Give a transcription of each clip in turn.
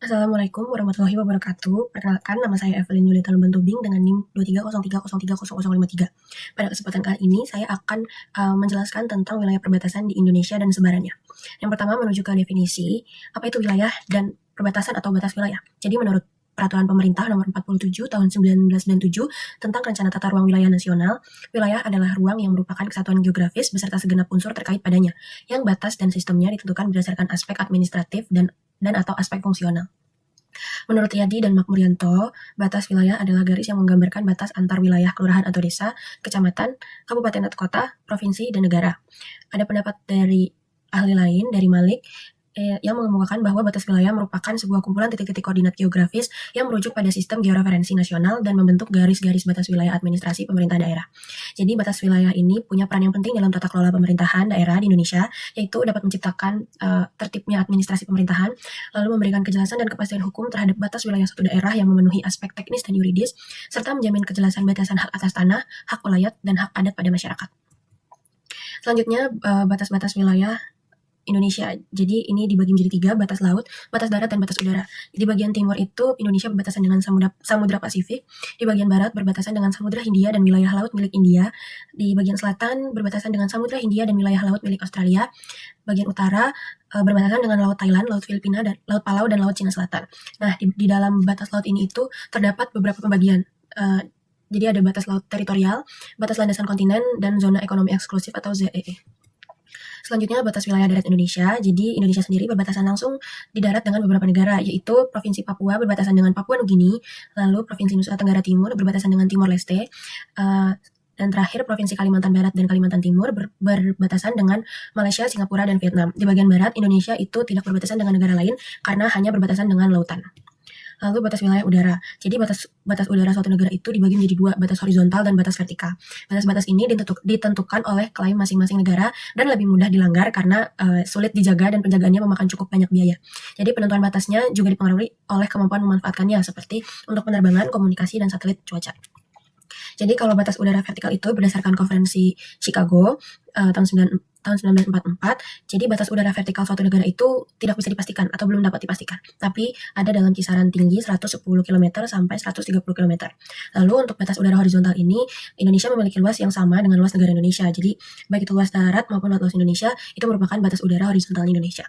Assalamualaikum warahmatullahi wabarakatuh. Perkenalkan, nama saya Evelyn Yulita Lumbantubing dengan NIM 2303030053. Pada kesempatan kali ini, saya akan menjelaskan tentang wilayah perbatasan di Indonesia dan sebarannya. Yang pertama, menuju ke definisi, apa itu wilayah dan perbatasan atau batas wilayah. Jadi menurut Peraturan Pemerintah Nomor 47 Tahun 1997 tentang Rencana Tata Ruang Wilayah Nasional, wilayah adalah ruang yang merupakan kesatuan geografis beserta segenap unsur terkait padanya, yang batas dan sistemnya ditentukan berdasarkan aspek administratif dan atau aspek fungsional. Menurut Yadi dan Makmuryanto, batas wilayah adalah garis yang menggambarkan batas antar wilayah kelurahan atau desa, kecamatan, kabupaten atau kota, provinsi, dan negara. Ada pendapat dari ahli lain, dari Malik, yang mengemukakan bahwa batas wilayah merupakan sebuah kumpulan titik-titik koordinat geografis yang merujuk pada sistem georeferensi nasional dan membentuk garis-garis batas wilayah administrasi pemerintah daerah. Jadi batas wilayah ini punya peran yang penting dalam tata kelola pemerintahan daerah di Indonesia, yaitu dapat menciptakan tertibnya administrasi pemerintahan, lalu memberikan kejelasan dan kepastian hukum terhadap batas wilayah suatu daerah yang memenuhi aspek teknis dan yuridis, serta menjamin kejelasan batasan hak atas tanah, hak wilayah, dan hak adat pada masyarakat. Selanjutnya, batas-batas wilayah Indonesia. Jadi ini dibagi menjadi 3, batas laut, batas darat, dan batas udara. Di bagian timur itu Indonesia berbatasan dengan Samudra Pasifik, di bagian barat berbatasan dengan Samudra Hindia dan wilayah laut milik India, di bagian selatan berbatasan dengan Samudra Hindia dan wilayah laut milik Australia, bagian utara berbatasan dengan Laut Thailand, Laut Filipina, dan Laut Palau, dan Laut Cina Selatan. Nah, di dalam batas laut ini itu terdapat beberapa pembagian. Jadi ada batas laut teritorial, batas landasan kontinen, dan zona ekonomi eksklusif atau ZEE. Selanjutnya, batas wilayah darat Indonesia. Jadi Indonesia sendiri berbatasan langsung di darat dengan beberapa negara, yaitu Provinsi Papua berbatasan dengan Papua Nugini, lalu Provinsi Nusa Tenggara Timur berbatasan dengan Timor Leste, dan terakhir Provinsi Kalimantan Barat dan Kalimantan Timur berbatasan dengan Malaysia, Singapura, dan Vietnam. Di bagian barat, Indonesia itu tidak berbatasan dengan negara lain karena hanya berbatasan dengan lautan. Lalu batas wilayah udara. Jadi batas udara suatu negara itu dibagi menjadi 2, batas horizontal dan batas vertikal. Batas-batas ini ditentukan oleh klaim masing-masing negara dan lebih mudah dilanggar karena sulit dijaga dan penjagaannya memakan cukup banyak biaya. Jadi penentuan batasnya juga dipengaruhi oleh kemampuan memanfaatkannya seperti untuk penerbangan, komunikasi, dan satelit cuaca. Jadi kalau batas udara vertikal itu berdasarkan konferensi Chicago tahun 1944, jadi batas udara vertikal suatu negara itu tidak bisa dipastikan atau belum dapat dipastikan, tapi ada dalam kisaran tinggi 110 km sampai 130 km. Lalu untuk batas udara horizontal ini, Indonesia memiliki luas yang sama dengan luas negara Indonesia. Jadi baik itu luas darat maupun luas Indonesia, itu merupakan batas udara horizontal Indonesia.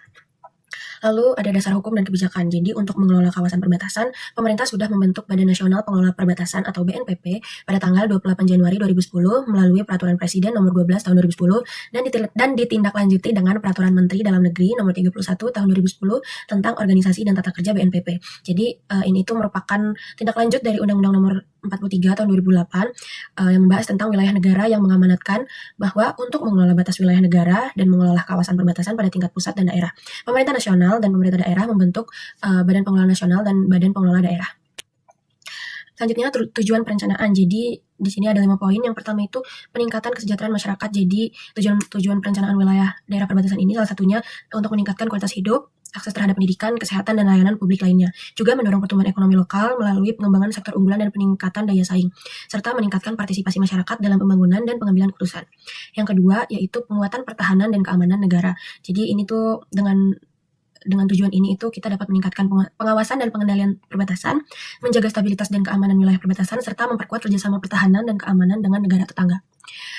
Lalu ada dasar hukum dan kebijakan. Jadi untuk mengelola kawasan perbatasan, pemerintah sudah membentuk Badan Nasional Pengelola Perbatasan atau BNPP pada tanggal 28 Januari 2010 melalui Peraturan Presiden Nomor 12 Tahun 2010 dan ditindaklanjuti dengan Peraturan Menteri Dalam Negeri Nomor 31 Tahun 2010 tentang Organisasi dan Tata Kerja BNPP. Jadi ini itu merupakan tindak lanjut dari Undang-Undang Nomor 43 Tahun 2008 yang membahas tentang wilayah negara yang mengamanatkan bahwa untuk mengelola batas wilayah negara dan mengelola kawasan perbatasan pada tingkat pusat dan daerah, pemerintah nasional dan pemerintah daerah membentuk Badan Pengelola Nasional dan Badan Pengelola Daerah. Selanjutnya tujuan perencanaan. Jadi di sini ada 5 poin. Yang pertama itu peningkatan kesejahteraan masyarakat. Jadi tujuan perencanaan wilayah daerah perbatasan ini salah satunya untuk meningkatkan kualitas hidup, akses terhadap pendidikan, kesehatan, dan layanan publik lainnya. Juga mendorong pertumbuhan ekonomi lokal melalui pengembangan sektor unggulan dan peningkatan daya saing, serta meningkatkan partisipasi masyarakat dalam pembangunan dan pengambilan keputusan. Yang kedua yaitu penguatan pertahanan dan keamanan negara. Jadi ini tuh dengan tujuan ini itu kita dapat meningkatkan pengawasan dan pengendalian perbatasan, menjaga stabilitas dan keamanan wilayah perbatasan, serta memperkuat kerjasama pertahanan dan keamanan dengan negara tetangga.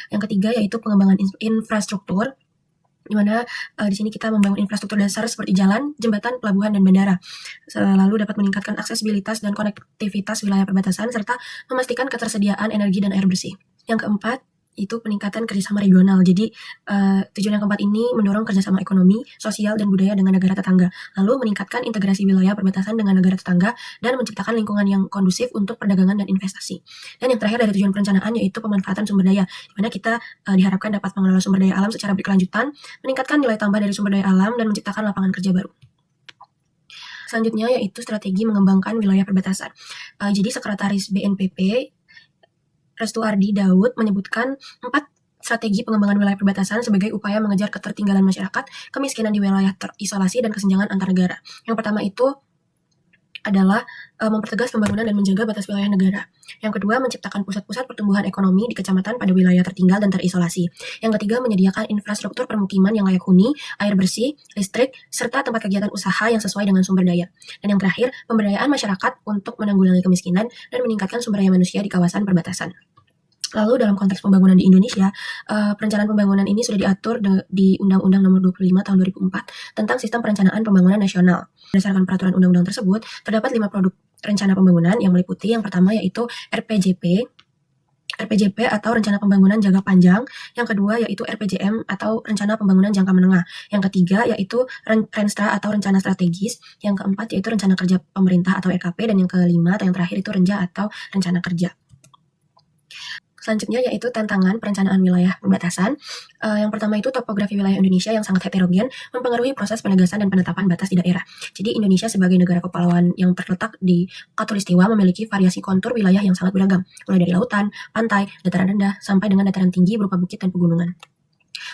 Yang ketiga yaitu pengembangan infrastruktur, di mana di sini kita membangun infrastruktur dasar seperti jalan, jembatan, pelabuhan, dan bandara. Lalu dapat meningkatkan aksesibilitas dan konektivitas wilayah perbatasan, serta memastikan ketersediaan energi dan air bersih. Yang keempat itu peningkatan kerjasama regional. Jadi tujuan yang keempat ini mendorong kerjasama ekonomi, sosial, dan budaya dengan negara tetangga, lalu meningkatkan integrasi wilayah perbatasan dengan negara tetangga dan menciptakan lingkungan yang kondusif untuk perdagangan dan investasi. Dan yang terakhir dari tujuan perencanaan yaitu pemanfaatan sumber daya, di mana kita diharapkan dapat mengelola sumber daya alam secara berkelanjutan, meningkatkan nilai tambah dari sumber daya alam, dan menciptakan lapangan kerja baru. Selanjutnya yaitu strategi mengembangkan wilayah perbatasan. Jadi Sekretaris BNPP Restu Ardi Daud menyebutkan 4 strategi pengembangan wilayah perbatasan sebagai upaya mengejar ketertinggalan masyarakat, kemiskinan di wilayah terisolasi, dan kesenjangan antar negara. Yang pertama itu adalah mempertegas pembangunan dan menjaga batas wilayah negara. Yang kedua, menciptakan pusat-pusat pertumbuhan ekonomi di kecamatan pada wilayah tertinggal dan terisolasi. Yang ketiga, menyediakan infrastruktur permukiman yang layak huni, air bersih, listrik, serta tempat kegiatan usaha yang sesuai dengan sumber daya. Dan yang terakhir, pemberdayaan masyarakat untuk menanggulangi kemiskinan dan meningkatkan sumber daya manusia di kawasan perbatasan. Lalu dalam konteks pembangunan di Indonesia, perencanaan pembangunan ini sudah diatur di Undang-Undang Nomor 25 Tahun 2004 tentang Sistem Perencanaan Pembangunan Nasional. Berdasarkan peraturan undang-undang tersebut, terdapat 5 produk rencana pembangunan yang meliputi yang pertama yaitu RPJP atau Rencana Pembangunan Jangka Panjang, yang kedua yaitu RPJM atau Rencana Pembangunan Jangka Menengah, yang ketiga yaitu Renstra atau Rencana Strategis, yang keempat yaitu Rencana Kerja Pemerintah atau RKP, dan yang kelima atau yang terakhir itu Renja atau Rencana Kerja. Selanjutnya yaitu tantangan perencanaan wilayah perbatasan. Yang pertama itu topografi wilayah Indonesia yang sangat heterogen mempengaruhi proses penegasan dan penetapan batas di daerah. Jadi Indonesia sebagai negara kepulauan yang terletak di Khatulistiwa memiliki variasi kontur wilayah yang sangat beragam, mulai dari lautan, pantai, dataran rendah, sampai dengan dataran tinggi berupa bukit dan pegunungan.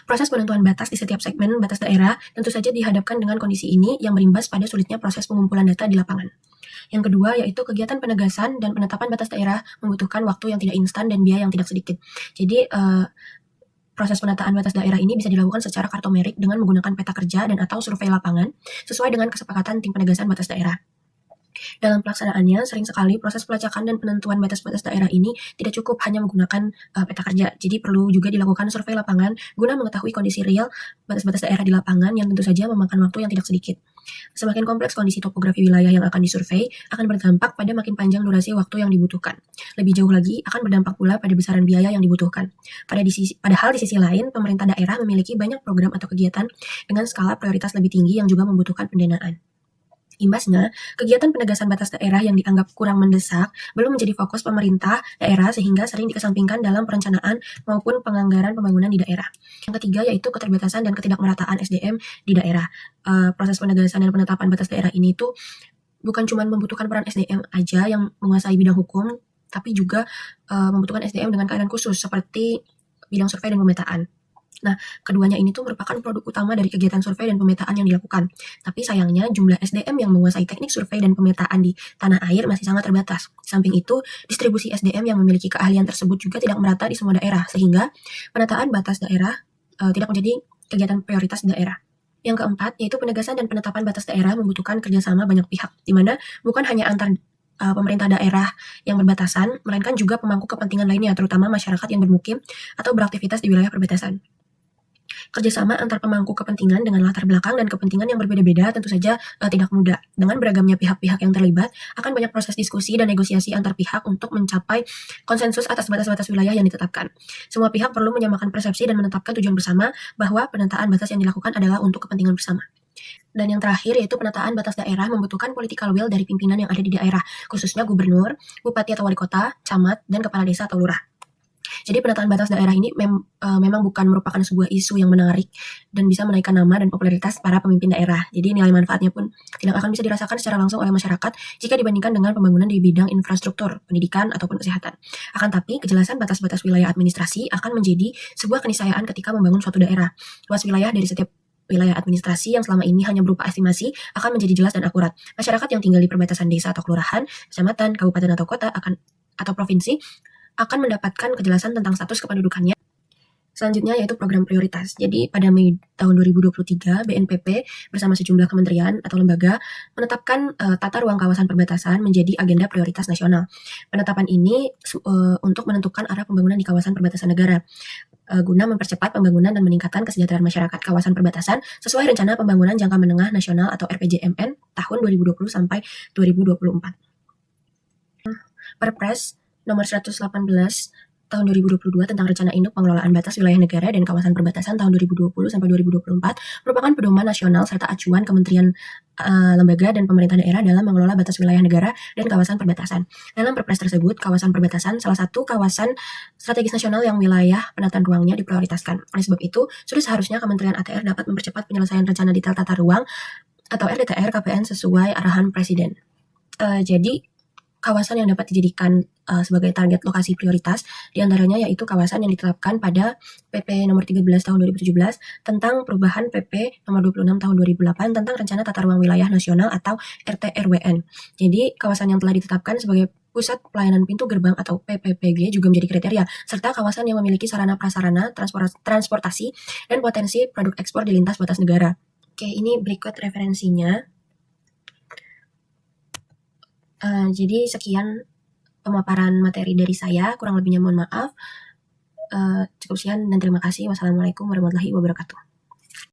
Proses penentuan batas di setiap segmen batas daerah tentu saja dihadapkan dengan kondisi ini yang berimbas pada sulitnya proses pengumpulan data di lapangan. Yang kedua yaitu kegiatan penegasan dan penetapan batas daerah membutuhkan waktu yang tidak instan dan biaya yang tidak sedikit. Jadi proses penataan batas daerah ini bisa dilakukan secara kartomerik dengan menggunakan peta kerja dan atau survei lapangan sesuai dengan kesepakatan tim penegasan batas daerah. Dalam pelaksanaannya, sering sekali proses pelacakan dan penentuan batas-batas daerah ini tidak cukup hanya menggunakan peta kerja. Jadi perlu juga dilakukan survei lapangan guna mengetahui kondisi real batas-batas daerah di lapangan yang tentu saja memakan waktu yang tidak sedikit. Semakin kompleks kondisi topografi wilayah yang akan disurvei, akan berdampak pada makin panjang durasi waktu yang dibutuhkan. Lebih jauh lagi, akan berdampak pula pada besaran biaya yang dibutuhkan. Padahal di sisi lain, pemerintah daerah memiliki banyak program atau kegiatan dengan skala prioritas lebih tinggi yang juga membutuhkan pendanaan. Imbasnya, kegiatan penegasan batas daerah yang dianggap kurang mendesak belum menjadi fokus pemerintah daerah sehingga sering dikesampingkan dalam perencanaan maupun penganggaran pembangunan di daerah. Yang ketiga yaitu keterbatasan dan ketidakmerataan SDM di daerah. Proses penegasan dan penetapan batas daerah ini tuh bukan cuma membutuhkan peran SDM aja yang menguasai bidang hukum, tapi juga membutuhkan SDM dengan keadaan khusus seperti bidang survei dan pemetaan. Nah, keduanya ini tuh merupakan produk utama dari kegiatan survei dan pemetaan yang dilakukan. Tapi sayangnya jumlah SDM yang menguasai teknik survei dan pemetaan di tanah air masih sangat terbatas. Di samping itu, distribusi SDM yang memiliki keahlian tersebut juga tidak merata di semua daerah, sehingga penataan batas daerah tidak menjadi kegiatan prioritas di daerah. Yang keempat, yaitu penegasan dan penetapan batas daerah membutuhkan kerjasama banyak pihak, di mana bukan hanya antar pemerintah daerah yang berbatasan, melainkan juga pemangku kepentingan lainnya, terutama masyarakat yang bermukim atau beraktivitas di wilayah perbatasan. Kerjasama antar pemangku kepentingan dengan latar belakang dan kepentingan yang berbeda-beda tentu saja tidak mudah. Dengan beragamnya pihak-pihak yang terlibat, akan banyak proses diskusi dan negosiasi antar pihak untuk mencapai konsensus atas batas-batas wilayah yang ditetapkan. Semua pihak perlu menyamakan persepsi dan menetapkan tujuan bersama bahwa penataan batas yang dilakukan adalah untuk kepentingan bersama. Dan yang terakhir yaitu penataan batas daerah membutuhkan political will dari pimpinan yang ada di daerah, khususnya gubernur, bupati atau wali kota, camat, dan kepala desa atau lurah. Jadi penataan batas daerah ini memang bukan merupakan sebuah isu yang menarik dan bisa menaikkan nama dan popularitas para pemimpin daerah. Jadi nilai manfaatnya pun tidak akan bisa dirasakan secara langsung oleh masyarakat jika dibandingkan dengan pembangunan di bidang infrastruktur, pendidikan, ataupun kesehatan. Akan tapi, kejelasan batas-batas wilayah administrasi akan menjadi sebuah keniscayaan ketika membangun suatu daerah. Luas wilayah dari setiap wilayah administrasi yang selama ini hanya berupa estimasi akan menjadi jelas dan akurat. Masyarakat yang tinggal di perbatasan desa atau kelurahan, kecamatan, kabupaten atau kota atau provinsi akan mendapatkan kejelasan tentang status kependudukannya. Selanjutnya yaitu program prioritas. Jadi pada Mei tahun 2023, BNPB bersama sejumlah kementerian atau lembaga menetapkan tata ruang kawasan perbatasan menjadi agenda prioritas nasional. Penetapan ini untuk menentukan arah pembangunan di kawasan perbatasan negara, guna mempercepat pembangunan dan meningkatkan kesejahteraan masyarakat kawasan perbatasan sesuai Rencana Pembangunan Jangka Menengah Nasional atau RPJMN tahun 2020 sampai 2024. Perpres Nomor 118 tahun 2022 tentang Rencana Induk Pengelolaan Batas Wilayah Negara dan Kawasan Perbatasan tahun 2020 sampai 2024 merupakan pedoman nasional serta acuan kementerian, lembaga dan pemerintah daerah dalam mengelola batas wilayah negara dan kawasan perbatasan. Dalam Perpres tersebut, kawasan perbatasan salah satu kawasan strategis nasional yang wilayah penataan ruangnya diprioritaskan. Oleh sebab itu, sudah seharusnya Kementerian ATR dapat mempercepat penyelesaian rencana detail tata ruang atau RDTR KPN sesuai arahan Presiden. Jadi kawasan yang dapat dijadikan sebagai target lokasi prioritas, di antaranya yaitu kawasan yang ditetapkan pada PP nomor 13 tahun 2017 tentang perubahan PP nomor 26 tahun 2008 tentang Rencana Tata Ruang Wilayah Nasional atau RTRWN. Jadi, kawasan yang telah ditetapkan sebagai Pusat Pelayanan Pintu Gerbang atau PPPG juga menjadi kriteria, serta kawasan yang memiliki sarana-prasarana transportasi dan potensi produk ekspor di lintas batas negara. Oke, ini berikut referensinya. Jadi sekian pemaparan materi dari saya, kurang lebihnya mohon maaf. Cukup sekian dan terima kasih. Wassalamualaikum warahmatullahi wabarakatuh.